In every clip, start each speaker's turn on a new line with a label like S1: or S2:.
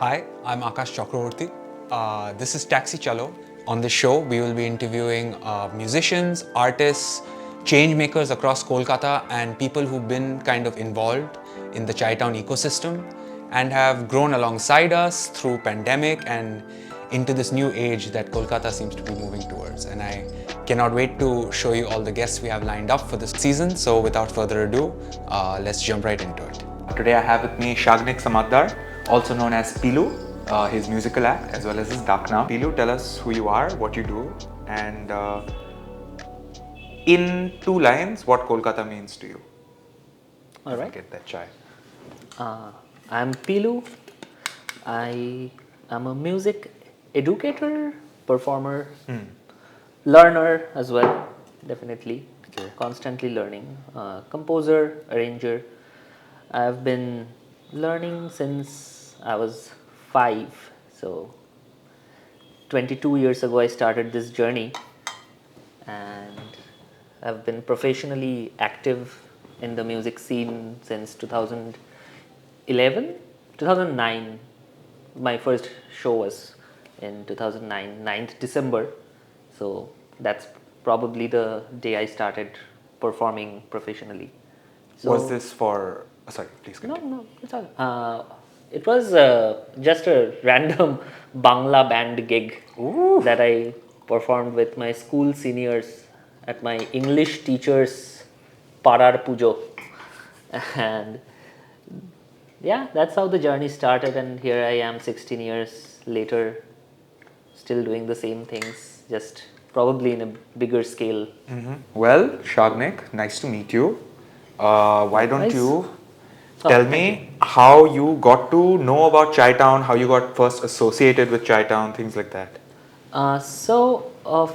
S1: Hi, I'm Akash Chakravorty. This is Taxi Chalo. On this show, we will be interviewing musicians, artists, change makers across Kolkata, and people who've been kind of involved in the Chaitown ecosystem and have grown alongside us through pandemic and into this new age that Kolkata seems to be moving towards. And I cannot wait to show you all the guests we have lined up for this season. So without further ado, let's jump right into it. Today I have with me Sagnik Samaddar, also known as Pilu, his musical act as well as his daak-naam. Pilu, tell us who you are, what you do, and in 2 lines, what Kolkata means to you.
S2: All right.
S1: Get that chai.
S2: I'm Pilu. I am a music educator, performer, learner as well, definitely.
S1: Okay.
S2: Constantly learning. Composer, arranger. I've been learning since I was 5. So 22 years ago I started this journey, and I've been professionally active in the music scene since 2011, 2009. My first show was in 2009, 9th December. So that's probably the day I started performing professionally. So
S1: Was this for... sorry, please continue.
S2: no, it's all. It was just a random Bangla band gig that I performed with my school seniors at my English teacher's Parar Pujo. And yeah, that's how the journey started, and here I am 16 years later, still doing the same things, just probably in a bigger scale.
S1: Well, Sagnik, nice to meet you. Why don't
S2: Nice.
S1: you
S2: Oh,
S1: tell
S2: thank
S1: me how you got to know about Chaitown, how you got first associated with Chaitown, things like that.
S2: So a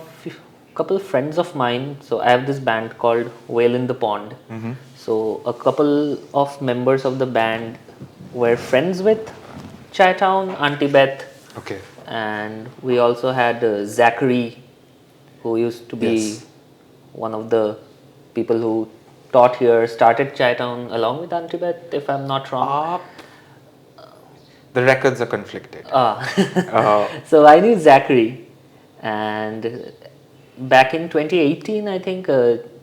S2: couple of friends of mine, so I have this band called Whale in the Pond. So a couple of members of the band were friends with Chaitown, Auntie Beth,
S1: Okay.
S2: and we also had Zachary, who used to be
S1: Yes.
S2: one of the people who taught here, started Chaitown along with Auntie Beth, if I'm not wrong.
S1: The records are conflicted.
S2: So I knew Zachary, and back in 2018, I think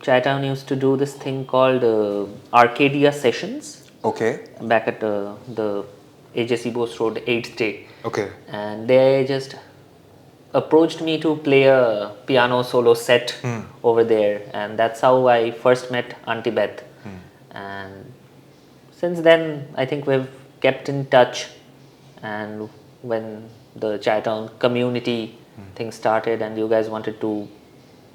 S2: Chaitown used to do this thing called Arcadia Sessions
S1: Okay.
S2: back at the AJC Bose Road 8th day.
S1: Okay.
S2: And they just approached me to play a piano solo set over there, and that's how I first met Auntie Beth. And since then, I think we've kept in touch. And when the Chaitown community thing started and you guys wanted to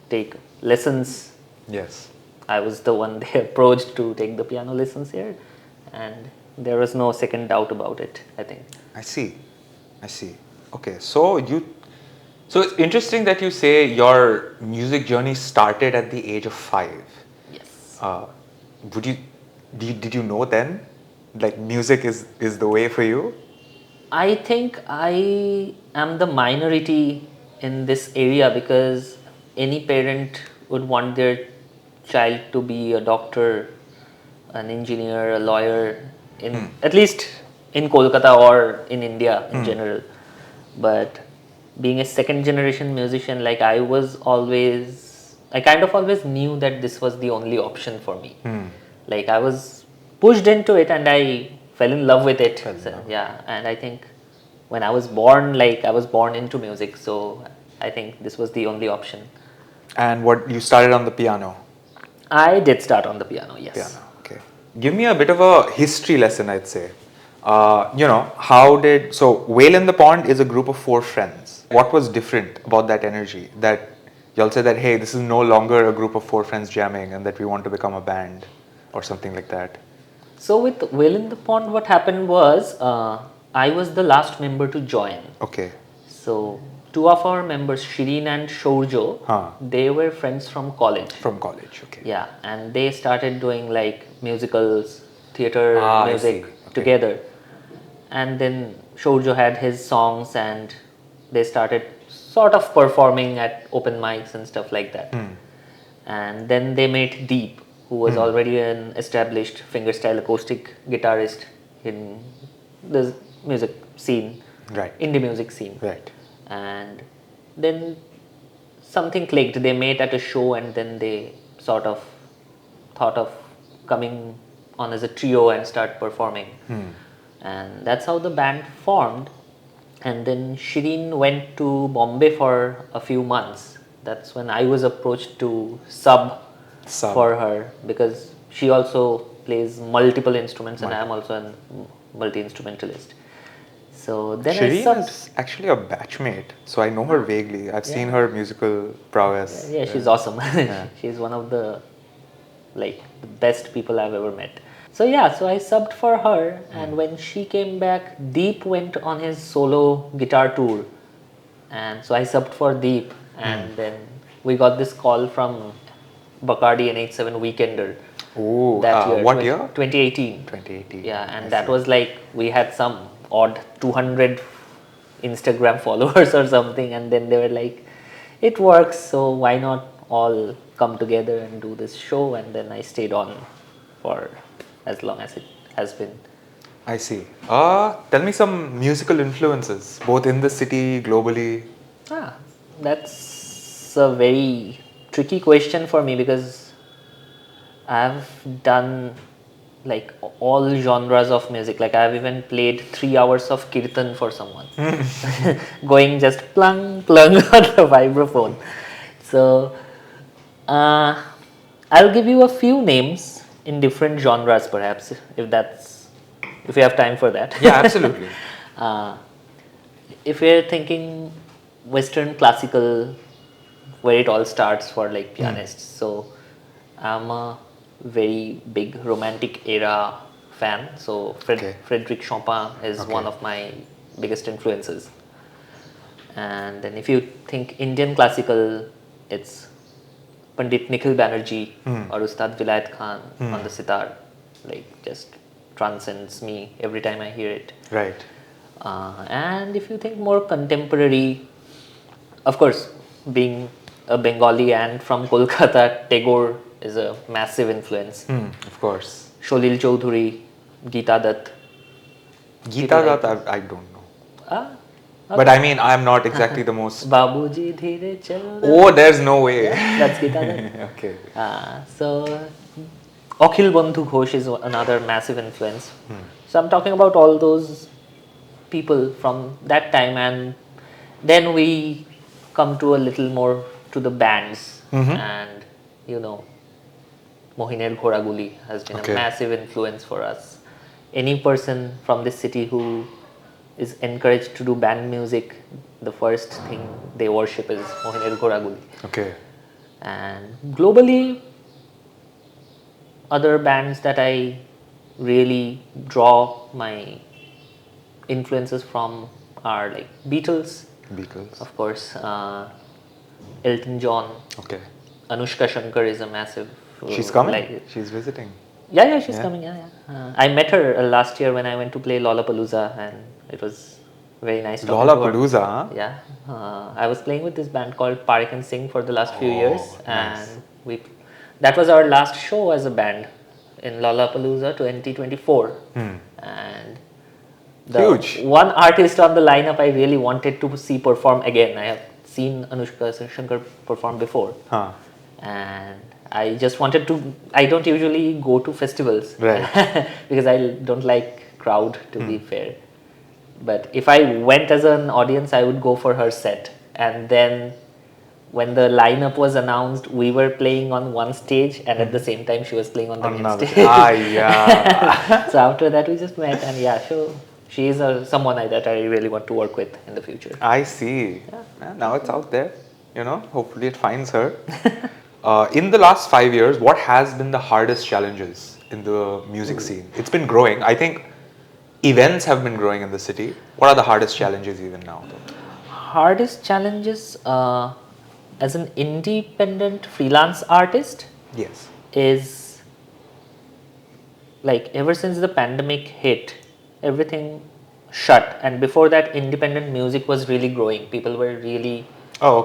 S2: take lessons,
S1: Yes.
S2: I was the one they approached to take the piano lessons here, and there was no second doubt about it, I think.
S1: I see. Okay, so it's interesting that you say your music journey started at the age of 5.
S2: Yes.
S1: Did you know then, like music is the way for you?
S2: I think I am the minority in this area because any parent would want their child to be a doctor, an engineer, a lawyer, in at least in Kolkata or in India in general. But being a second generation musician, like I kind of always knew that this was the only option for me. Like I was pushed into it and I fell in love with it. So, yeah, and I think when I was born, like I was born into music, so I think this was the only option.
S1: And what you started on the piano?
S2: I did start on the piano, yes.
S1: Piano. Okay. Give me a bit of a history lesson, I'd say. So Whale in the Pond is a group of 4 friends. What was different about that energy? That y'all said that, hey, this is no longer a group of 4 friends jamming and that we want to become a band or something like that.
S2: So with Whale in the Pond, what happened was I was the last member to join.
S1: Okay.
S2: So 2 of our members, Shireen and Shourjo, they were friends from college.
S1: From college, okay.
S2: Yeah, and they started doing like musicals, theater,
S1: I
S2: music
S1: see. Okay.
S2: together. And then Shourjo had his songs and they started sort of performing at open mics and stuff like that. And then they met Deep, who was already an established fingerstyle acoustic guitarist in the music scene,
S1: Right.
S2: indie music scene.
S1: Right.
S2: And then something clicked. They met at a show and then they sort of thought of coming on as a trio and start performing. And that's how the band formed. And then Shireen went to Bombay for a few months. That's when I was approached to sub for her, because she also plays multiple instruments and I am also a multi-instrumentalist. So then
S1: Shireen
S2: I subbed.
S1: is actually a batchmate, so I know her vaguely. I've seen her musical prowess.
S2: Yeah, she's awesome. She's one of the the best people I've ever met. So yeah, so I subbed for her, and when she came back, Deep went on his solo guitar tour, and so I subbed for Deep, and then we got this call from Bacardi NH7 Weekender.
S1: Oh,
S2: That year.
S1: what year?
S2: 2018.
S1: 2018.
S2: Yeah, and that was like, we had some odd 200 Instagram followers or something, and then they were like, it works, so why not all come together and do this show? And then I stayed on for as long as it has been.
S1: I see. Tell me some musical influences, both in the city, globally.
S2: That's a very tricky question for me, because I've done like all genres of music. Like I've even played 3 hours of kirtan for someone, going just plung plung on the vibraphone. So I'll give you a few names in different genres, perhaps, if you have time for that.
S1: Yeah, absolutely.
S2: If you're thinking Western classical, where it all starts for like pianists, so I'm a very big Romantic era fan. So Frédéric Chopin is one of my biggest influences. And then if you think Indian classical, it's Pandit Nikhil Banerjee or Ustad Vilayat Khan on the sitar. Like, just transcends me every time I hear it.
S1: Right.
S2: And if you think more contemporary, of course, being a Bengali and from Kolkata, Tagore is a massive influence.
S1: Of course.
S2: Sholil Choudhury, Geeta Dutt.
S1: Geeta Dutt, I don't know.
S2: Okay.
S1: But I mean, I'm not exactly the most.
S2: Babuji Dheere Chal.
S1: Oh, there's no way.
S2: Yeah, that's Geeta Dutt.
S1: Okay.
S2: So, Akhil Bandhu Ghosh is another massive influence. So, I'm talking about all those people from that time, and then we come to a little more to the bands. And, Mohiner Ghoraguli has been a massive influence for us. Any person from this city who is encouraged to do band music, the first thing they worship is Mohiner Ghoraguli.
S1: Okay.
S2: And globally, other bands that I really draw my influences from are like Beatles, of course, Elton John.
S1: Okay.
S2: Anushka Shankar is a massive.
S1: She's coming. She's visiting.
S2: Yeah, she's coming. Yeah. I met her last year when I went to play Lollapalooza, and it was very nice.
S1: Lollapalooza, huh?
S2: Yeah. I was playing with this band called Parekh Singh for the last few years, and that was our last show as a band in Lollapalooza 2024. And
S1: huge.
S2: One artist on the lineup I really wanted to see perform again. I have seen Anushka Shankar perform before. And I just wanted to. I don't usually go to festivals,
S1: right?
S2: Because I don't like crowd, to be fair. But if I went as an audience, I would go for her set. And then when the lineup was announced, we were playing on one stage, and at the same time she was playing on the main stage.
S1: Yeah.
S2: So after that we just met, and so she is someone that I really want to work with in the future.
S1: I see. Yeah, now it's out there. Hopefully it finds her. In the last 5 years, what has been the hardest challenges in the music scene? It's been growing. I think events have been growing in the city. What are the hardest challenges even now, though?
S2: Hardest challenges as an independent freelance artist?
S1: Yes.
S2: Is like, ever since the pandemic hit, everything shut, and before that independent music was really growing. People were really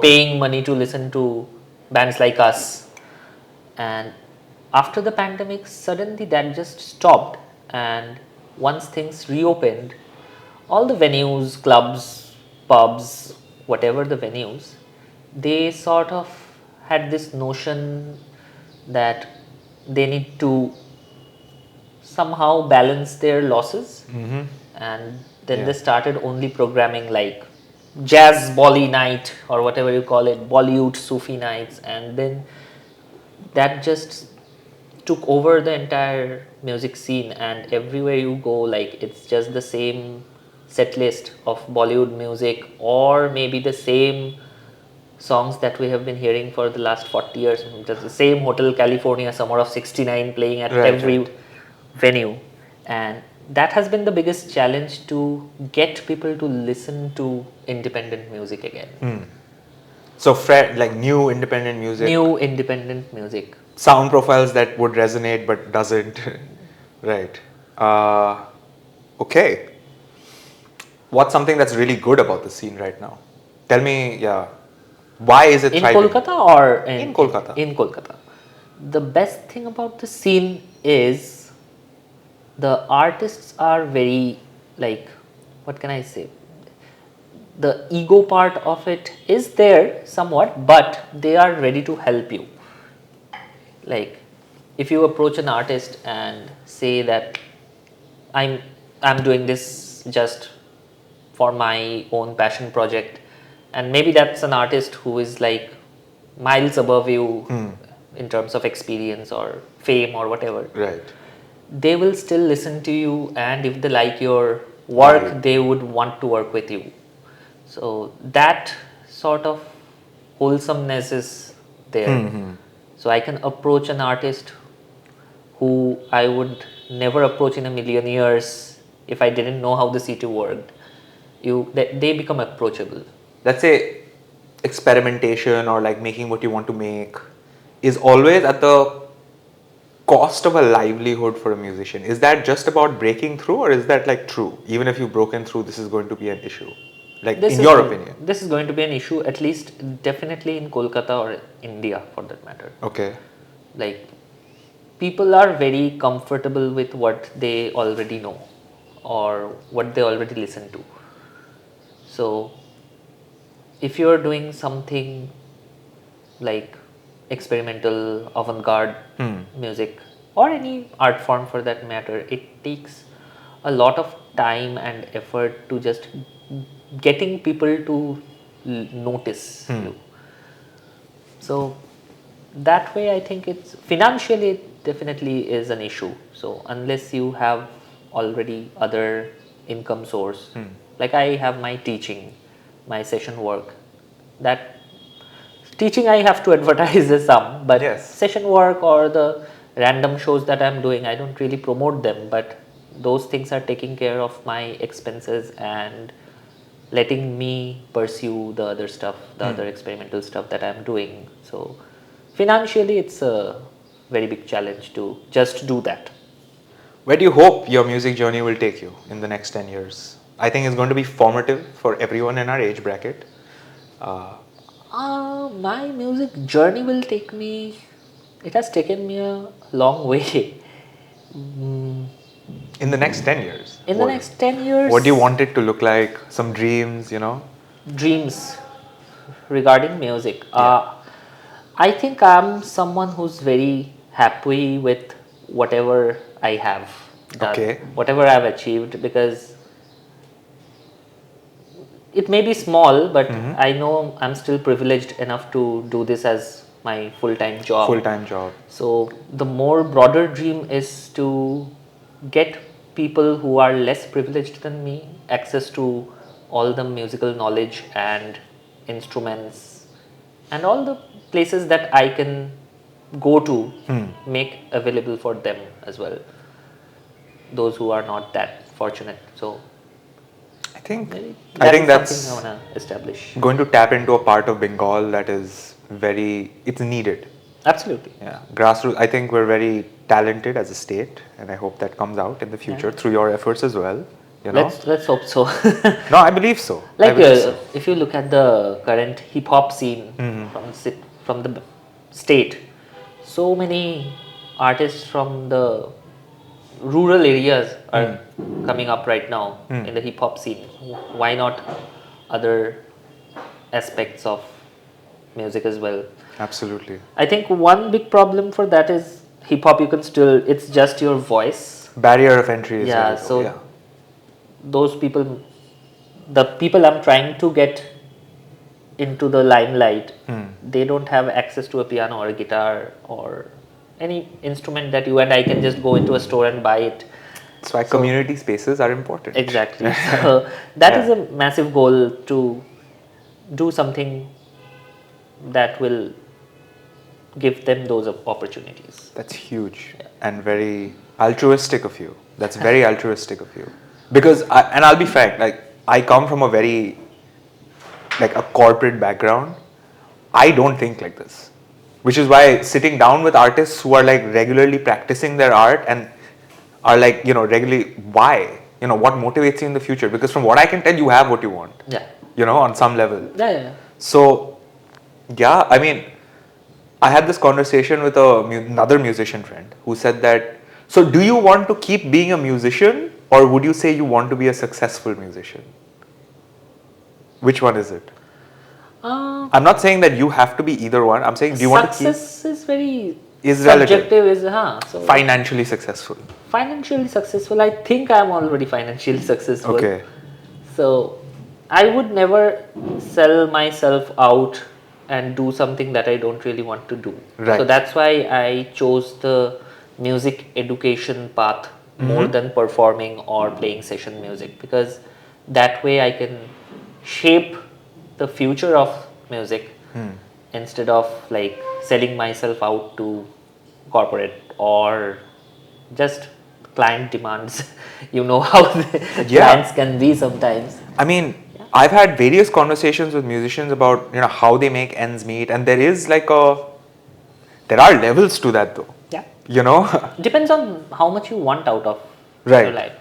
S2: paying money to listen to bands like us, and after the pandemic suddenly that just stopped. And once things reopened, all the venues, clubs, pubs, whatever the venues, they sort of had this notion that they need to somehow balance their losses, and then
S1: Yeah.
S2: they started only programming like jazz Bolly night or whatever you call it, Bollywood Sufi nights, and then that just took over the entire music scene, and everywhere you go, like it's just the same set list of Bollywood music, or maybe the same songs that we have been hearing for the last 40 years, just the same Hotel California Summer of 69 playing at
S1: Right,
S2: every
S1: right.
S2: venue. And that has been the biggest challenge, to get people to listen to independent music again.
S1: So, like new independent music,
S2: New independent music.
S1: sound profiles that would resonate but doesn't. Right. Okay. What's something that's really good about the scene right now? Tell me, yeah. Why is it
S2: In
S1: thriving?
S2: Kolkata or
S1: In Kolkata.
S2: In Kolkata. The best thing about the scene is the artists are very, like, what can I say? The ego part of it is there somewhat, but they are ready to help you. Like, if you approach an artist and say that I'm doing this just for my own passion project, and maybe that's an artist who is like miles above you in terms of experience or fame or whatever,
S1: Right.
S2: they will still listen to you, and if they like your work,
S1: Right.
S2: they would want to work with you. So that sort of wholesomeness is there. So I can approach an artist who I would never approach in a million years if I didn't know how the city worked. They become approachable.
S1: Let's say experimentation or like making what you want to make is always at the cost of a livelihood for a musician. Is that just about breaking through, or is that like true? Even if you've broken through, this is going to be an issue. Like, in your opinion?
S2: This is going to be an issue, at least definitely in Kolkata or India for that matter.
S1: Okay.
S2: Like, people are very comfortable with what they already know or what they already listen to. So, if you're doing something like experimental, avant-garde music, or any art form for that matter, it takes a lot of time and effort to just getting people to notice you. So that way, I think it's financially, it definitely is an issue. So unless you have already other income source, like I have my teaching, my session work, that teaching I have to advertise some, but
S1: Yes.
S2: session work or the random shows that I'm doing, I don't really promote them, but those things are taking care of my expenses and letting me pursue the other stuff, the other experimental stuff that I'm doing. So financially, it's a very big challenge to just do that.
S1: Where do you hope your music journey will take you in the next 10 years? I think it's going to be formative for everyone in our age bracket.
S2: My music journey will take me, it has taken me a long way.
S1: In the next 10 years?
S2: In the next 10 years,
S1: What do you want it to look like? Some dreams, you know?
S2: dreams regarding music.
S1: Yeah.
S2: I think I'm someone who's very happy with whatever I have done,
S1: Okay.
S2: whatever I've achieved, because it may be small, but I know I'm still privileged enough to do this as my full-time job.
S1: Full-time job.
S2: So the more broader dream is to get people who are less privileged than me access to all the musical knowledge and instruments and all the places that I can go to, make available for them as well, those who are not that fortunate. So
S1: I think
S2: maybe
S1: that's
S2: something I want to establish.
S1: going to tap into a part of Bengal that is it's needed.
S2: Absolutely.
S1: Yeah, grassroots. I think we're very talented as a state, and I hope that comes out in the future through your efforts as well. You know?
S2: Let's hope so.
S1: No, I believe so. I
S2: Like
S1: believe so.
S2: if you look at the current hip hop scene from the state, so many artists from the rural areas are coming up right now in the hip hop scene. Why not other aspects of music as well?
S1: Absolutely.
S2: I think one big problem for that is hip hop. You can still, it's just your voice.
S1: Barrier of entry is
S2: Yeah,
S1: very low.
S2: so
S1: Yeah.
S2: those people, the people I'm trying to get into the limelight, they don't have access to a piano or a guitar or any instrument that you and I can just go into a store and buy it.
S1: That's why community spaces are important.
S2: Exactly. So that is
S1: Yeah.
S2: a massive goal, to do something that will give them those opportunities.
S1: That's huge and very altruistic of you. That's very altruistic of you. Because, and I'll be frank, like, I come from a very, like, a corporate background. I don't think like this. Which is why sitting down with artists who are, like, regularly practicing their art and are, like, you know, regularly, why? You know, what motivates you in the future? Because from what I can tell, you have what you want.
S2: Yeah.
S1: You know, on some level.
S2: Yeah.
S1: So, yeah, I mean, I had this conversation with another musician friend who said that, so do you want to keep being a musician, or would you say you want to be a successful musician? Which one is it? I'm not saying that you have to be either one. I'm saying, do you want to keep...
S2: Success is very
S1: Is
S2: subjective.
S1: relative.
S2: So
S1: Financially successful.
S2: financially successful, I think I'm already financially successful.
S1: Okay.
S2: So I would never sell myself out and do something that I don't really want to do.
S1: Right.
S2: So that's why I chose the music education path more than performing or playing session music, because that way I can shape the future of music instead of like selling myself out to corporate or just client demands. You know how the clients can be sometimes.
S1: I mean, I've had various conversations with musicians about, you know, how they make ends meet, and there is like there are levels to that though.
S2: Yeah.
S1: You know?
S2: Depends on how much you want out of
S1: Right.
S2: your life.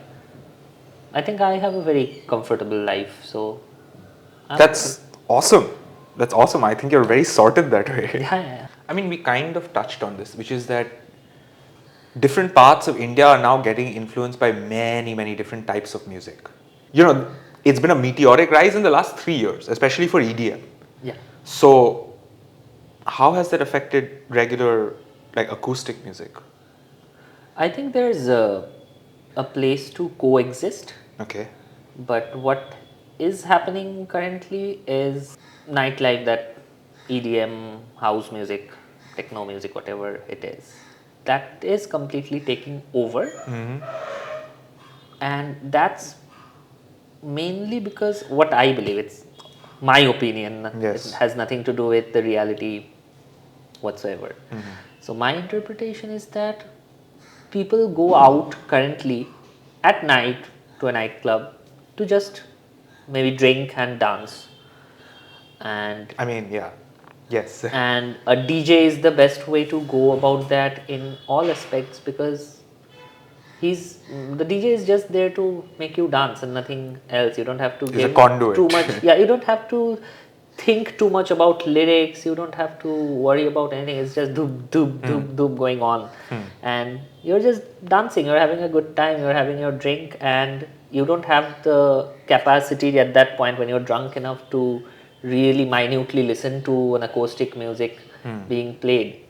S2: I think I have a very comfortable life, so
S1: That's awesome. That's awesome. I think you're very sorted that way.
S2: yeah.
S1: I mean, we kind of touched on this, which is that different parts of India are now getting influenced by many, many different types of music. You know, it's been a meteoric rise in the last 3 years, especially for EDM.
S2: Yeah.
S1: So, how has that affected regular, like, acoustic music?
S2: I think there's a place to coexist,
S1: Okay.
S2: but what is happening currently is nightlife, that EDM, house music, techno music, whatever it is, that is completely taking over. And that's mainly because what I believe, it's my opinion,
S1: Yes.
S2: it has nothing to do with the reality whatsoever. So my interpretation is that people go out currently at night to a nightclub to just maybe drink and dance, and
S1: I mean, yeah. Yes.
S2: and a DJ is the best way to go about that in all aspects, because the DJ is just there to make you dance and nothing else. You don't have to
S1: He's
S2: give
S1: a conduit.
S2: too much. Yeah, you don't have to think too much about lyrics. You don't have to worry about anything. It's just doop doop doop doop going on, and you're just dancing. You're having a good time. You're having your drink, and you don't have the capacity at that point when you're drunk enough to really minutely listen to an acoustic music being played.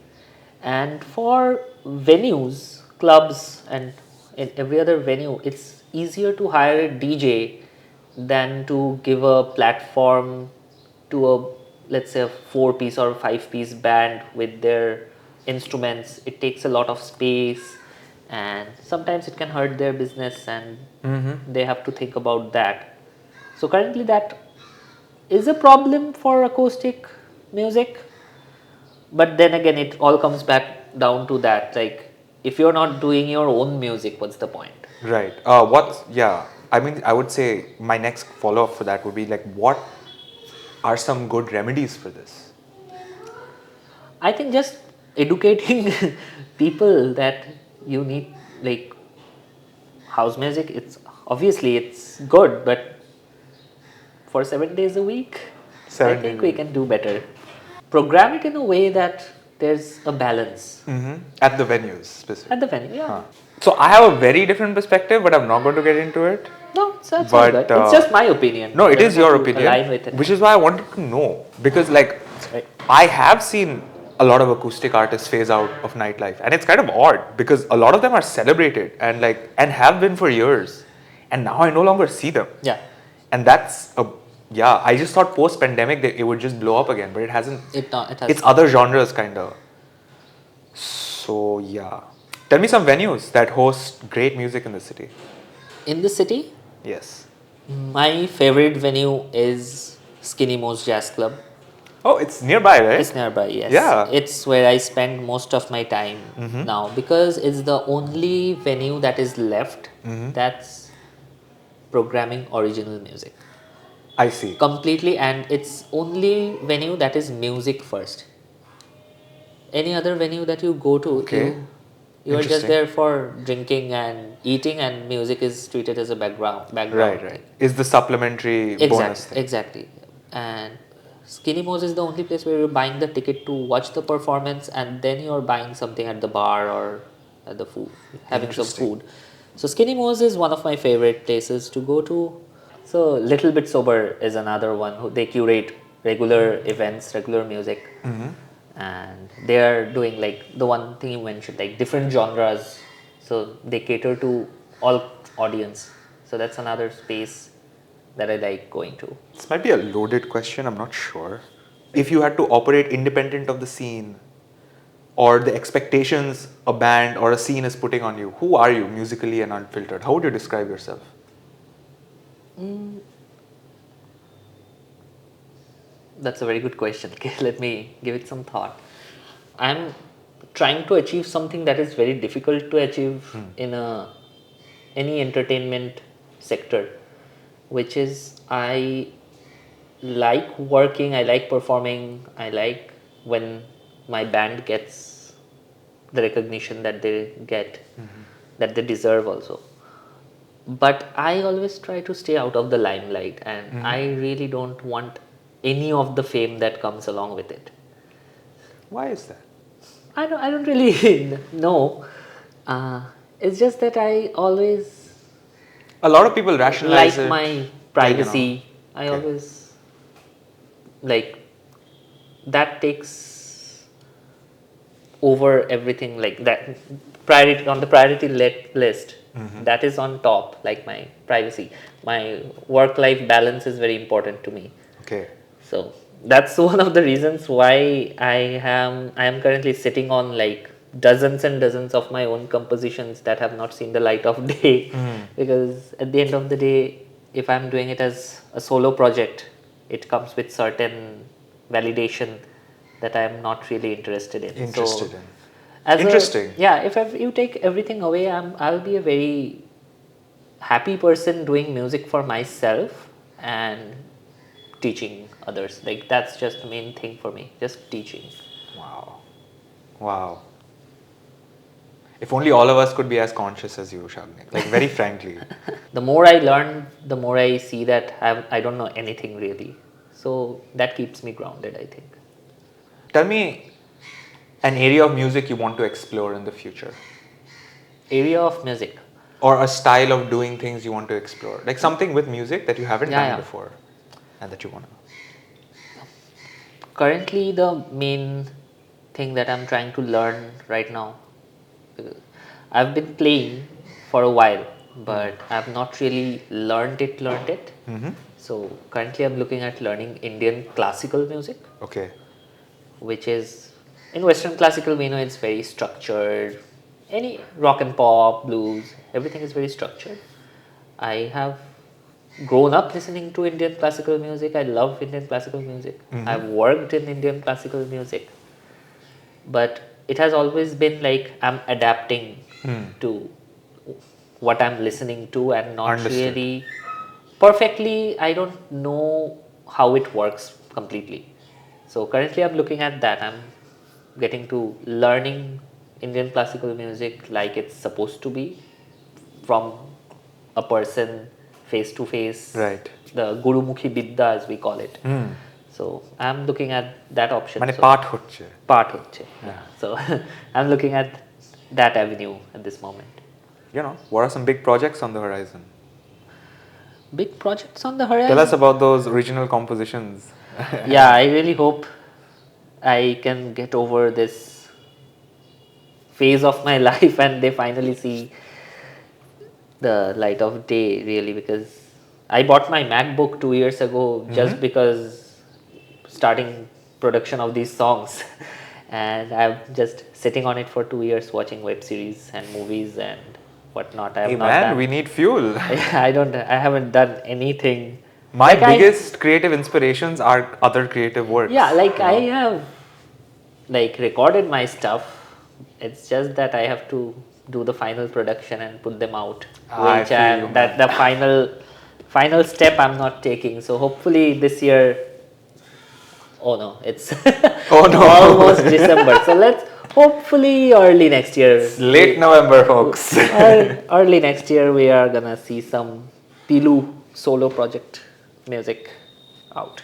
S2: And for venues, clubs, and in every other venue, it's easier to hire a DJ than to give a platform to a, let's say, a 4-piece or 5-piece band with their instruments. It takes a lot of space, and sometimes it can hurt their business, and they have to think about that. So currently that is a problem for acoustic music, but then again it all comes back down to that, like, if you're not doing your own music, what's the point?
S1: Right. I mean, I would say my next follow-up for that would be like, what are some good remedies for this?
S2: I think just educating people that you need, like, house music, it's obviously it's good, but for 7 days a week,
S1: 7
S2: I
S1: days
S2: think
S1: a
S2: we
S1: week.
S2: can do better. Program it in a way that there's a balance
S3: At the venues, specifically.
S2: at the venue. Yeah.
S3: So I have a very different perspective, but I'm not going to get into it.
S2: No, that's
S3: But,
S2: all good. It's just my opinion.
S3: No, it
S2: You
S3: is
S2: don't
S3: your
S2: have to align with
S3: opinion,
S2: it.
S3: which is why I wanted to know. Because like,
S2: Right.
S3: I have seen a lot of acoustic artists phase out of nightlife, and it's kind of odd because a lot of them are celebrated and like and have been for years, and now I no longer see them.
S2: Yeah.
S3: And that's a yeah. I just thought post pandemic that it would just blow up again, but it hasn't.
S2: It has.
S3: It's other genres kind of. So yeah, tell me some venues that host great music in the city.
S2: In the city,
S3: Yes.
S2: my favorite venue is Skinny Mo's Jazz Club.
S3: Oh, it's nearby, right?
S2: It's nearby, yes.
S3: Yeah.
S2: It's where I spend most of my time now because it's the only venue that is left that's programming original music
S3: I see.
S2: completely, and it's only venue that is music first. Any other venue that you go to,
S3: Okay.
S2: you are just
S3: Interesting.
S2: there for drinking and eating, and music is treated as a background.
S3: Right. Is the supplementary bonus thing.
S2: Exactly. And Skinny Mo's is the only place where you're buying the ticket to watch the performance, and then you're buying something at the bar or at the food, having some
S3: Interesting.
S2: food. So Skinny Mo's is one of my favorite places to go to. So Little Bit Sober is another one who they curate regular events, regular music, and they are doing like the one thing you mentioned, like different genres. So they cater to all audience. So that's another space that I like going to.
S3: This might be a loaded question, I'm not sure. If you had to operate independent of the scene or the expectations a band or a scene is putting on you, who are you musically and unfiltered? How would you describe yourself?
S2: That's a very good question. Okay, let me give it some thought. I'm trying to achieve something that is very difficult to achieve in any entertainment sector, which is I like working, I like performing, I like when my band gets the recognition that they get, that they deserve also. But I always try to stay out of the limelight, and I really don't want any of the fame that comes along with it.
S3: Why is that?
S2: I don't really know. It's just that I always
S3: A lot of people rationalize
S2: like
S3: it.
S2: my privacy. I
S3: Okay.
S2: always like that takes over everything, like that priority on the priority list. That is on top, like my privacy. My work life balance is very important to me.
S3: Okay.
S2: So that's one of the reasons why I am currently sitting on like dozens and dozens of my own compositions that have not seen the light of day, because at the end of the day, if I'm doing it as a solo project, it comes with certain validation that I'm not really interested in.
S3: Interested
S2: So,
S3: in.
S2: as
S3: Interesting.
S2: if you take everything away, I'll be a very happy person doing music for myself and teaching others. Like that's just the main thing for me, just teaching.
S3: Wow. If only all of us could be as conscious as you, Sagnik. Like very frankly.
S2: The more I learn, the more I see that I don't know anything really. So that keeps me grounded, I think.
S3: Tell me an area of music you want to explore in the future.
S2: Area of music.
S3: Or a style of doing things you want to explore. Like something with music that you haven't done
S2: Yeah.
S3: before and that you want to.
S2: Currently, the main thing that I'm trying to learn right now, I've been playing for a while, but I've not really learned it. So currently, I'm looking at learning Indian classical music,
S3: Okay.
S2: which is in Western classical we know it's very structured. Any rock and pop, blues, everything is very structured. I have grown up listening to Indian classical music. I love Indian classical music. I've worked in Indian classical music. But it has always been like I'm adapting to what I'm listening to and not
S3: Understood.
S2: really perfectly. I don't know how it works completely. So currently I'm looking at that. I'm getting to learning Indian classical music like it's supposed to be from a person face to face.
S3: Right.
S2: The Gurumukhi Bidda as we call it. So I'm looking at that option.
S3: মানে
S2: So
S3: পাঠ হচ্ছে
S2: part হচ্ছে. Yeah. So I'm looking at that avenue at this moment.
S3: you know, what are some big projects on the horizon?
S2: Big projects on the horizon.
S3: Tell us about those original compositions.
S2: Yeah, I really hope I can get over this phase of my life and they finally see the light of day, really, because I bought my MacBook 2 years ago just because starting production of these songs and I'm just sitting on it for 2 years watching web series and movies and whatnot. I have
S3: Hey
S2: not
S3: man,
S2: done,
S3: we need fuel.
S2: I haven't done anything.
S3: My
S2: Like
S3: biggest creative inspirations are other creative works.
S2: Yeah, like
S3: you
S2: I
S3: know.
S2: have like recorded my stuff. It's just that I have to do the final production and put them out,
S3: I
S2: which
S3: feel
S2: I'm
S3: you,
S2: that
S3: man.
S2: the final step I'm not taking. So hopefully this year. Oh no, it's
S3: Oh no.
S2: almost December. So let's hopefully early next year.
S3: Late November, folks.
S2: Early next year we are gonna see some Pilu solo project music out.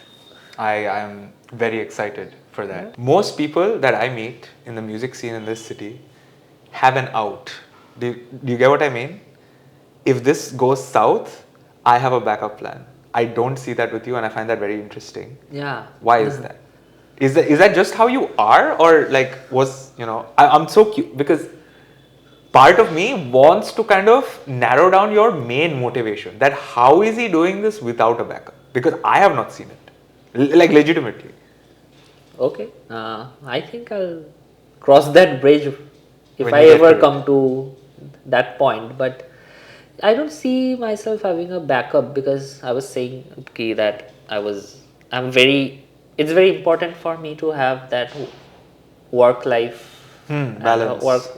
S3: I am very excited for that. Most people that I meet in the music scene in this city have an out. Do you get what I mean? If this goes south, I have a backup plan. I don't see that with you, and I find that very interesting.
S2: Yeah.
S3: Why is that? Is that just how you are, or like I'm so cute because part of me wants to kind of narrow down your main motivation. That how is he doing this without a backup? Because I have not seen it, like legitimately.
S2: Okay. I think I'll cross that bridge if
S3: When
S2: I
S3: you get
S2: ever
S3: to it.
S2: come to that point. But I don't see myself having a backup because I was saying okay, that it's very important for me to have that work life
S3: Balance.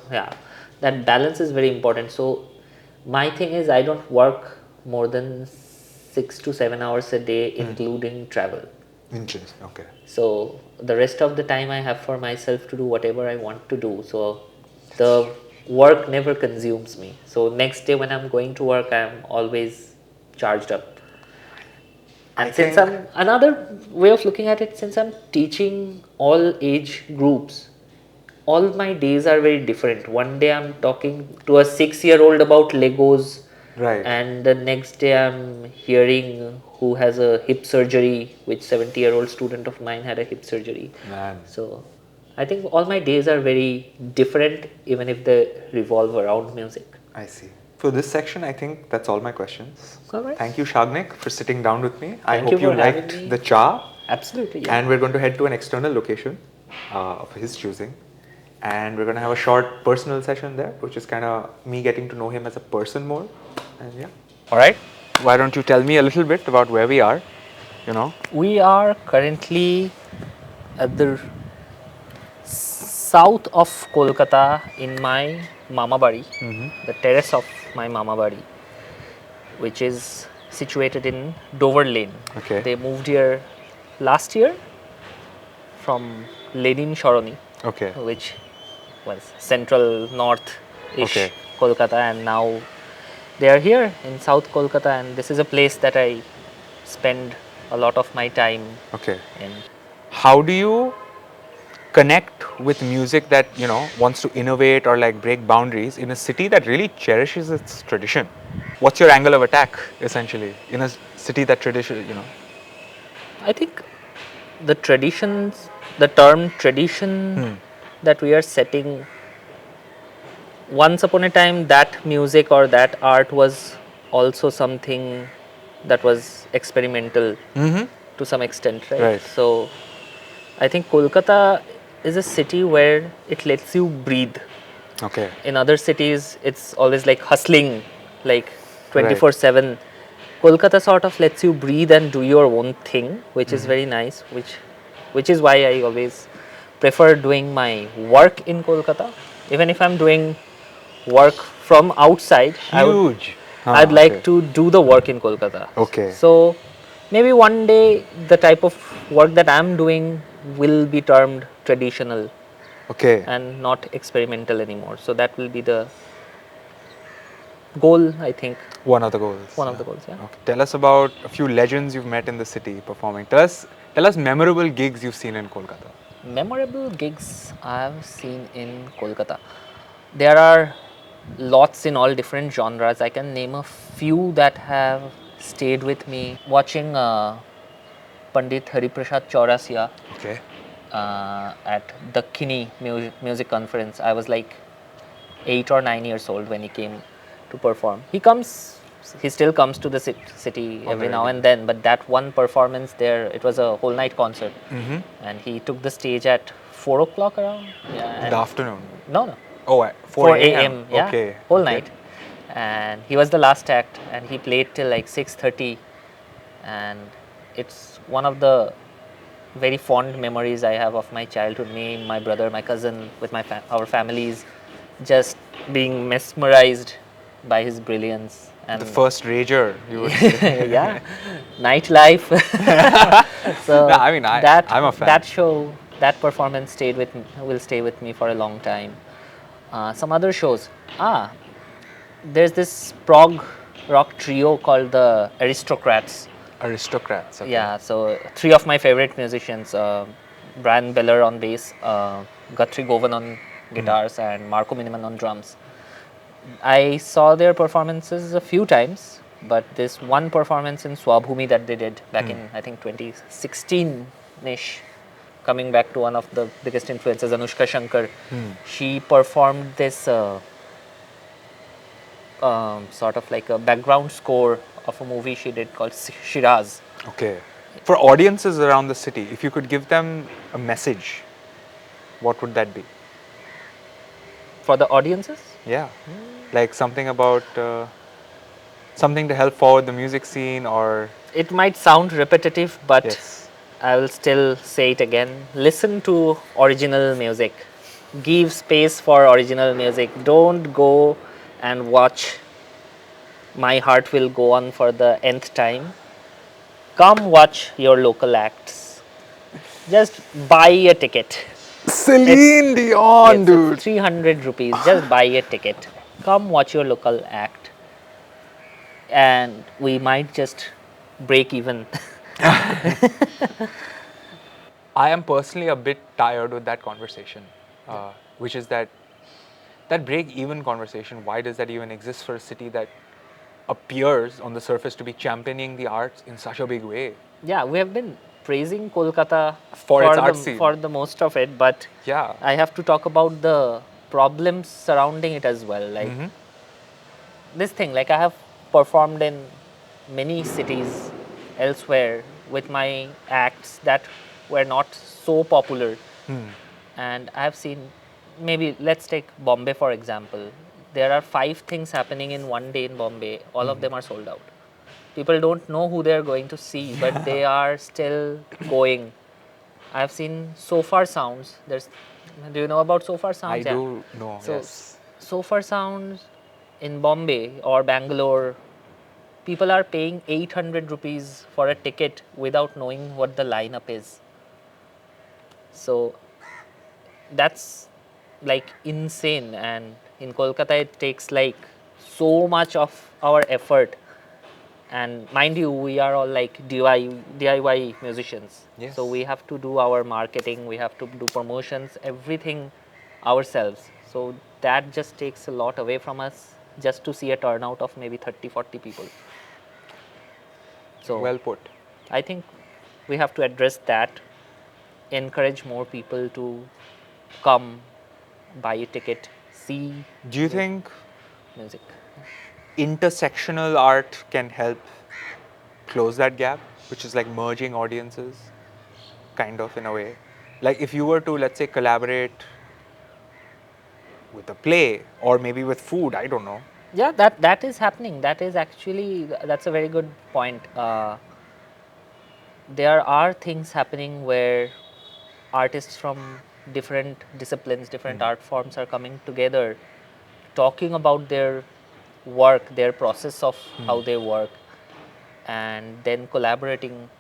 S2: that balance is very important. So my thing is I don't work more than 6 to 7 hours a day including travel.
S3: Interesting. Okay.
S2: So the rest of the time I have for myself to do whatever I want to do. So the work never consumes me. So next day when I'm going to work, I'm always charged up. And since I'm another way of looking at it, since I'm teaching all age groups, all my days are very different. One day I'm talking to a 6-year-old about Legos.
S3: Right.
S2: And the next day I'm hearing who has a hip surgery, which 70-year-old student of mine had a hip surgery.
S3: Man.
S2: So I think all my days are very different, even if they revolve around music.
S3: I see. For this section, I think that's all my questions.
S2: All right.
S3: Thank you, Sagnik, for sitting down with me. I
S2: Thank
S3: hope
S2: you
S3: you
S2: for having
S3: liked
S2: me.
S3: the cha.
S2: Absolutely. Yeah.
S3: And we're going to head to an external location of his choosing. And we're going to have a short personal session there, which is kind of me getting to know him as a person more. And yeah. All right. Why don't you tell me a little bit about where we are?
S2: We are currently at the south of Kolkata in my mama bari, the terrace of my mama bari, which is situated in Dover Lane.
S3: Okay.
S2: They moved here last year from Lenin Sharoni,
S3: Okay.
S2: which was central north-ish
S3: Okay.
S2: Kolkata, and now they are here in South Kolkata, and this is a place that I spend a lot of my time
S3: Okay.
S2: in.
S3: How do you connect with music that wants to innovate or like break boundaries in a city that really cherishes its tradition? What's your angle of attack essentially in a city that
S2: I think the term tradition that we are setting, once upon a time that music or that art was also something that was experimental to some extent, right? So I think Kolkata is a city where it lets you breathe.
S3: Okay.
S2: In other cities it's always like hustling, like 24/7. Kolkata sort of lets you breathe and do your own thing, which is very nice, which is why I always prefer doing my work in Kolkata. Even if I'm doing work from outside, I'd like to do the work in Kolkata.
S3: Okay.
S2: So maybe one day the type of work that I'm doing will be termed traditional.
S3: Okay.
S2: And not experimental anymore. So that will be the goal, I think.
S3: One of the goals.
S2: One of the goals, yeah.
S3: Okay. Tell us about a few legends you've met in the city performing. Tell us memorable gigs you've seen in Kolkata.
S2: Memorable gigs I've seen in Kolkata. There are lots in all different genres. I can name a few that have stayed with me. Watching Pandit Hariprasad Chaurasia
S3: Okay.
S2: at the Kini music conference. I was like 8 or 9 years old when he came to perform. He still comes to the city every now and then, but that one performance there, it was a whole night concert. And he took the stage at 4 o'clock around. Yeah,
S3: In the afternoon.
S2: no.
S3: Oh, at
S2: 4 a.m. Yeah,
S3: Okay.
S2: whole
S3: Okay.
S2: night. And he was the last act, and he played till like 6:30. And it's one of the very fond memories I have of my childhood. Me, my brother, my cousin, with our families, just being mesmerized by his brilliance. And
S3: The first rager, you would say.
S2: yeah, nightlife. So
S3: No, I mean, I'm a fan.
S2: That show, that performance will stay with me for a long time. Some other shows. There's this prog rock trio called the Aristocrats.
S3: Aristocrats. Okay.
S2: Yeah, so three of my favorite musicians, Brian Beller on bass, Guthrie Govan on guitars, and Marco Miniman on drums. I saw their performances a few times, but this one performance in Swabhumi that they did back in, I think, 2016-ish, coming back to one of the biggest influences, Anushka Shankar, she performed this sort of like a background score of a movie she did called Shiraz.
S3: Okay. For audiences around the city, if you could give them a message, what would that be?
S2: For the audiences?
S3: Yeah. Like something about something to help forward the music scene, or
S2: It might sound repetitive, but
S3: yes.
S2: I will still say it again. Listen to original music. Give space for original music. Don't go and watch My Heart Will Go On for the nth time. Come watch your local acts. Just buy a ticket.
S3: Celine Dion,
S2: Yes, it's 300 rupees. Just buy a ticket. Come watch your local act. And we might just break even.
S3: I am personally a bit tired with that conversation, which is that break-even conversation. Why does that even exist for a city that appears on the surface to be championing the arts in such a big way?
S2: Yeah, we have been praising Kolkata
S3: For its art scene.
S2: for the most of it, but
S3: Yeah.
S2: I have to talk about the problems surrounding it as well. Like this thing, like I have performed in many cities elsewhere with my acts that were not so popular. And I have seen, maybe let's take Bombay for example. There are 5 things happening in one day in Bombay. All of them are sold out. People don't know who they're going to see, but they are still going. I've seen So Far Sounds. Do you know about So Far Sounds?
S3: I do know,
S2: So,
S3: yes.
S2: So Far Sounds in Bombay or Bangalore, people are paying 800 rupees for a ticket without knowing what the lineup is. So that's like insane. And in Kolkata, it takes like so much of our effort. And mind you, we are all like DIY musicians.
S3: Yes.
S2: So we have to do our marketing, we have to do promotions, everything ourselves. So that just takes a lot away from us just to see a turnout of maybe 30, 40 people. So
S3: Well put.
S2: I think we have to address that, encourage more people to come, buy a ticket, see
S3: Do you think
S2: music.
S3: intersectional art can help close that gap, which is like merging audiences, kind of in a way? Like if you were to, let's say, collaborate with a play or maybe with food, I don't know.
S2: Yeah, that is happening. That is actually, that's a very good point. There are things happening where artists from different disciplines, different art forms are coming together, talking about their work, their process of how they work, and then collaborating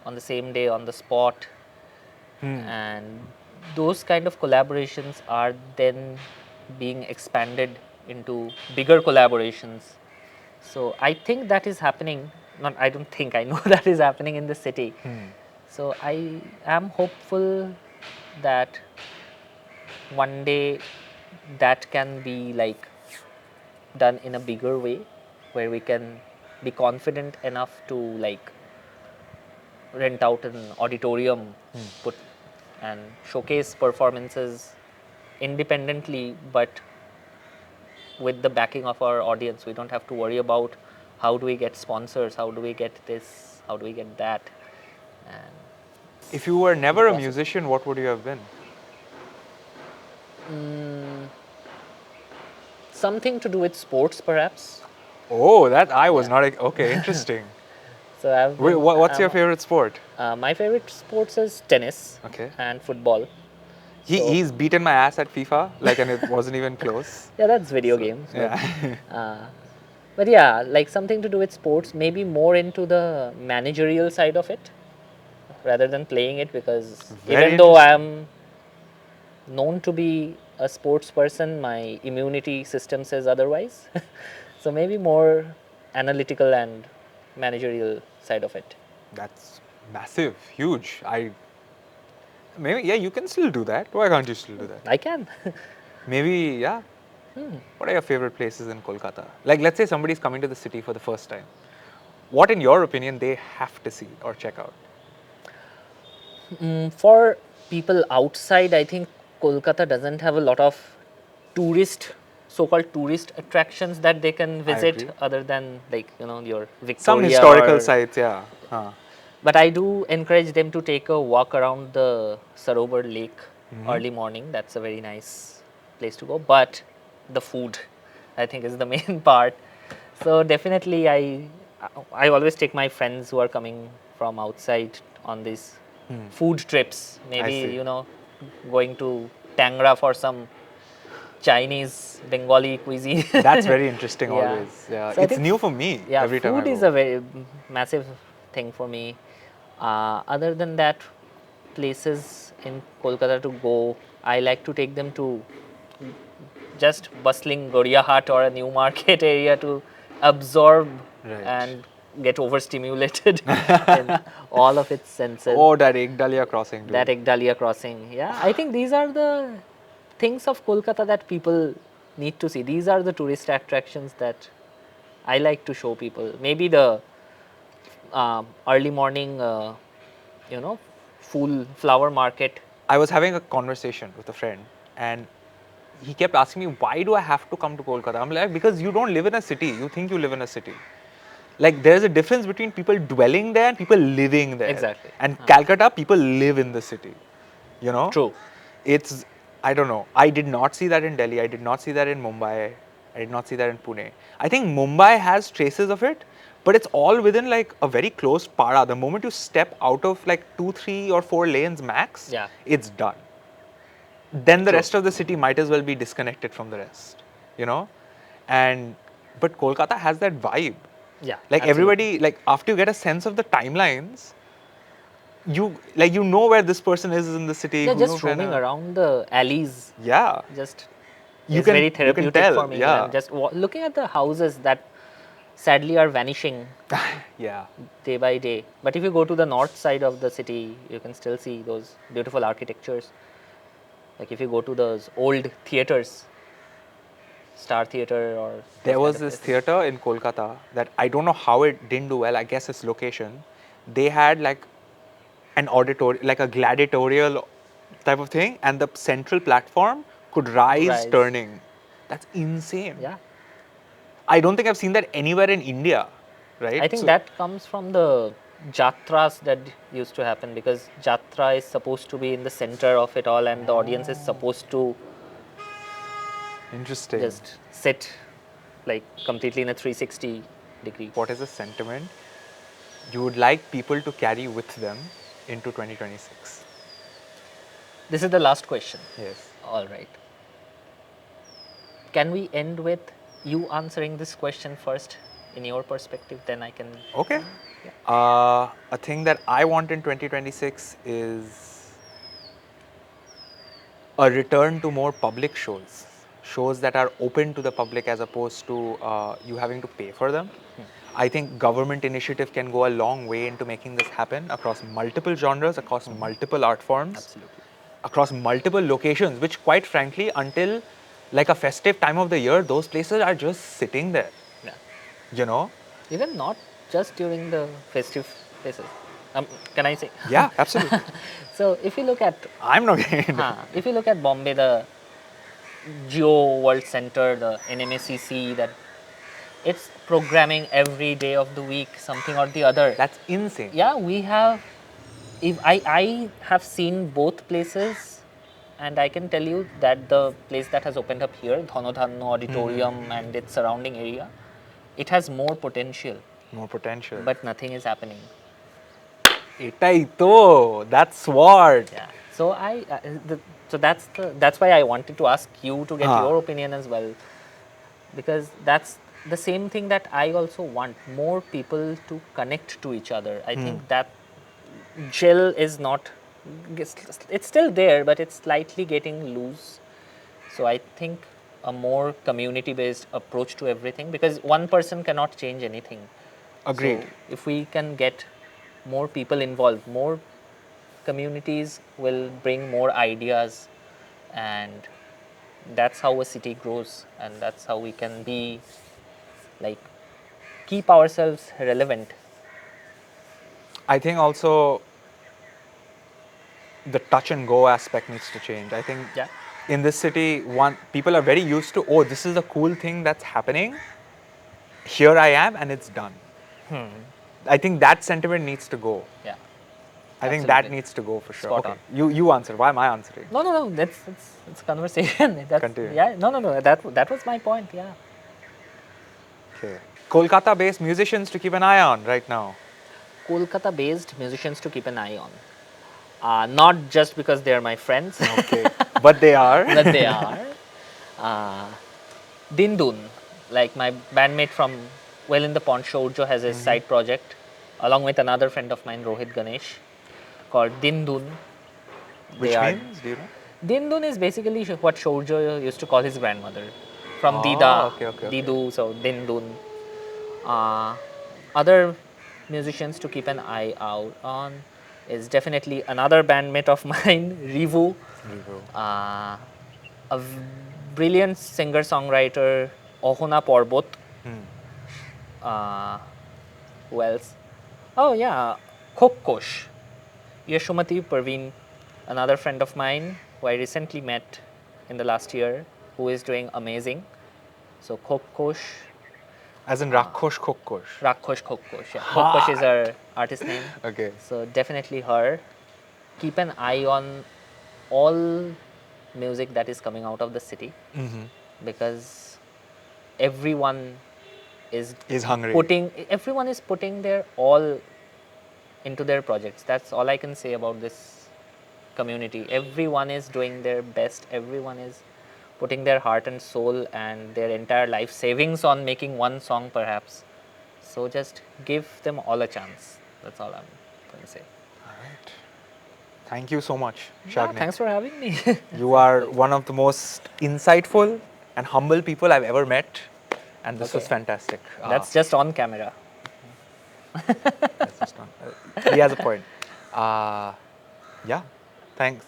S2: on the same day, on the spot. And those kind of collaborations are then being expanded into bigger collaborations. So I think that is happening. Not, I don't think, I know that is happening in the city. So I am hopeful that one day that can be like done in a bigger way, where we can be confident enough to like rent out an auditorium, put and showcase performances independently, but with the backing of our audience. We don't have to worry about how do we get sponsors, how do we get this, how do we get that. And
S3: If you were never a musician, what would you have been?
S2: something to do with sports, perhaps.
S3: Oh, that I was not. Okay, interesting.
S2: So I've
S3: Wait,
S2: been,
S3: what's your favorite sport?
S2: my favorite sports is tennis
S3: Okay.
S2: and football.
S3: He's beaten my ass at FIFA, like, and it wasn't even close.
S2: Yeah, that's video games.
S3: Yeah.
S2: But yeah, like something to do with sports, maybe more into the managerial side of it rather than playing it, because
S3: Very
S2: even though I am known to be a sports person, my immunity system says otherwise. So maybe more analytical and managerial side of it.
S3: That's massive, huge. Maybe, yeah, you can still do that. Why can't you still do that?
S2: I can.
S3: Maybe, yeah. What are your favorite places in Kolkata? Like, let's say somebody's coming to the city for the first time. What, in your opinion, they have to see or check out?
S2: For people outside, I think Kolkata doesn't have a lot of so-called tourist attractions that they can visit,
S3: agree.
S2: other than like, your Victoria.
S3: Some historical
S2: or-
S3: sites, yeah.
S2: But I do encourage them to take a walk around the Sarovar Lake early morning. That's a very nice place to go. But the food, I think, is the main part. So definitely, I always take my friends who are coming from outside on these food trips. Maybe
S3: see.
S2: going to Tangra for some Chinese Bengali cuisine.
S3: That's very interesting
S2: Yeah.
S3: always. Yeah.
S2: So I
S3: It's
S2: think
S3: new for me
S2: Yeah,
S3: every time I
S2: food is
S3: go.
S2: a very massive thing for me. Other than that, places in Kolkata to go, I like to take them to just bustling Goriahat or a new market area to absorb
S3: Right.
S2: and get overstimulated in all of its senses.
S3: Oh, that Ekdalia crossing. Dude.
S2: That Ekdalia crossing. Yeah, I think these are the things of Kolkata that people need to see. These are the tourist attractions that I like to show people. Maybe the early morning, full flower market.
S3: I was having a conversation with a friend, and he kept asking me, why do I have to come to Kolkata? I'm like, because you don't live in a city. You think you live in a city. Like, there's a difference between people dwelling there and people living there.
S2: Exactly.
S3: And Calcutta, people live in the city.
S2: True.
S3: It's, I don't know. I did not see that in Delhi. I did not see that in Mumbai. I did not see that in Pune. I think Mumbai has traces of it, but it's all within like a very close para. The moment you step out of like 2, 3 or 4 lanes max,
S2: Yeah.
S3: it's done. Then the
S2: True.
S3: rest of the city might as well be disconnected from the rest, but Kolkata has that vibe.
S2: Yeah.
S3: Like
S2: absolutely.
S3: everybody, like after you get a sense of the timelines, you know where this person is in the city.
S2: Yeah,
S3: who
S2: just
S3: knows
S2: roaming
S3: when,
S2: around the alleys.
S3: Yeah.
S2: Just
S3: You
S2: is
S3: can-
S2: very
S3: you can
S2: therapeutic
S3: tell,
S2: for me.
S3: yeah.
S2: And just looking at the houses that sadly are vanishing
S3: Yeah.
S2: day by day. But if you go to the north side of the city, you can still see those beautiful architectures. Like if you go to those old theaters, Star Theatre or...
S3: There
S2: those
S3: was
S2: kind of
S3: this
S2: places.
S3: theater in Kolkata that I don't know how it didn't do well. I guess its location. They had like an auditorium, like a gladiatorial type of thing, and the central platform could rise. Turning. That's insane.
S2: Yeah.
S3: I don't think I've seen that anywhere in India, right?
S2: I think
S3: So-
S2: that comes from the jatras that used to happen, because jatra is supposed to be in the center of it all, and the audience is supposed to
S3: Interesting.
S2: just sit like completely in a 360 degree.
S3: What is a sentiment you would like people to carry with them into 2026?
S2: This is the last question.
S3: Yes.
S2: All right. Can we end with you answering this question first in your perspective? Then I can.
S3: Okay. A thing that I want in 2026 is a return to more public shows. shows that are open to the public as opposed to you having to pay for them. I think government initiative can go a long way into making this happen across multiple genres, across multiple art forms,
S2: Absolutely.
S3: across multiple locations, which quite frankly, until like a festive time of the year, those places are just sitting there,
S2: Yeah.
S3: you know?
S2: Even not just during the festive phases. Can I say?
S3: Yeah, absolutely.
S2: So if you look at
S3: I'm not getting into
S2: if you look at Bombay, the Geo World Center, the NMACC, that it's programming every day of the week, something or the other.
S3: That's insane.
S2: Yeah, we have. If I have seen both places, and I can tell you that the place that has opened up here, Dhanodhanno Auditorium and its surrounding area, it has more potential,
S3: More potential.
S2: but nothing is happening.
S3: Etai to, that's what.
S2: Yeah. So that's why I wanted to ask you to get
S3: Huh.
S2: your opinion as well, because that's the same thing that I also want, more people to connect to each other. I think that gel is not, it's still there, but it's slightly getting loose. So I think a more community based approach to everything, because one person cannot change anything.
S3: Agreed.
S2: So if we can get more people involved, more communities will bring more ideas, and that's how a city grows, and that's how we can be like keep ourselves relevant.
S3: I think also the touch and go aspect needs to change. I think
S2: Yeah.
S3: in this city, people are very used to, oh, this is a cool thing that's happening. Here I am, and it's done. I think that sentiment needs to go.
S2: Yeah.
S3: I think that
S2: Absolutely.
S3: needs to go for sure.
S2: Spot
S3: Okay,
S2: on.
S3: you answer. Why am I answering?
S2: No. That's it's a conversation. That's,
S3: Continue.
S2: Yeah. No. That was my point. Yeah.
S3: Okay. Kolkata-based musicians to keep an eye on right now.
S2: Kolkata-based musicians to keep an eye on. Not just because they are my friends,
S3: Okay, but they are.
S2: but they are. Dindun, like my bandmate from Well in the Pond, Shorjo has his side project, along with another friend of mine, Rohit Ganesh, called Dindun.
S3: Which
S2: They are-
S3: means, do you know?
S2: Dindun is basically what Shorjo used to call his grandmother. From
S3: Oh,
S2: Dida,
S3: okay.
S2: Didu, so Dindun. Other musicians to keep an eye out on is definitely another bandmate of mine, Rivu. A brilliant singer-songwriter, Ohona Porbot. Who else? Oh yeah, Kokkosh. Yashomati Parveen, another friend of mine who I recently met in the last year, who is doing amazing. So Kokkosh,
S3: As in Rakhosh Kokkosh.
S2: Rakhosh Kokkosh. Yeah. Kokkosh is her artist name.
S3: Okay.
S2: So definitely her. Keep an eye on all music that is coming out of the city, because everyone is
S3: Hungry.
S2: everyone is putting their all into their projects. That's all I can say about this community. Everyone is doing their best. Everyone is putting their heart and soul and their entire life savings on making one song perhaps. So just give them all a chance. That's all I'm going to say.
S3: All right. Thank you so much,
S2: Yeah,
S3: Sagnik.
S2: thanks for having me.
S3: You are one of the most insightful and humble people I've ever met, and this was
S2: Okay.
S3: fantastic.
S2: That's just on camera.
S3: That's just not, he has a point. Yeah, thanks.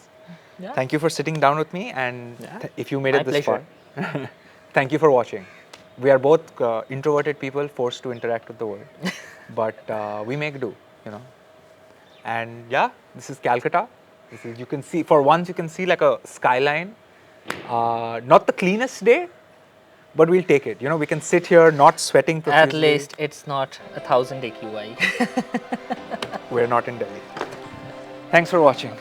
S2: Yeah.
S3: Thank you for sitting down with me, and
S2: Yeah.
S3: if you made
S2: My
S3: it this
S2: pleasure.
S3: far, thank you for watching. We are both introverted people forced to interact with the world, but we make do, you know. And yeah, this is Calcutta. This is, you can see, for once you can see like a skyline. Not the cleanest day, but we'll take it. You know, we can sit here not sweating profusely.
S2: At least it's not 1000 AQI.
S3: We're not in Delhi. Thanks for watching.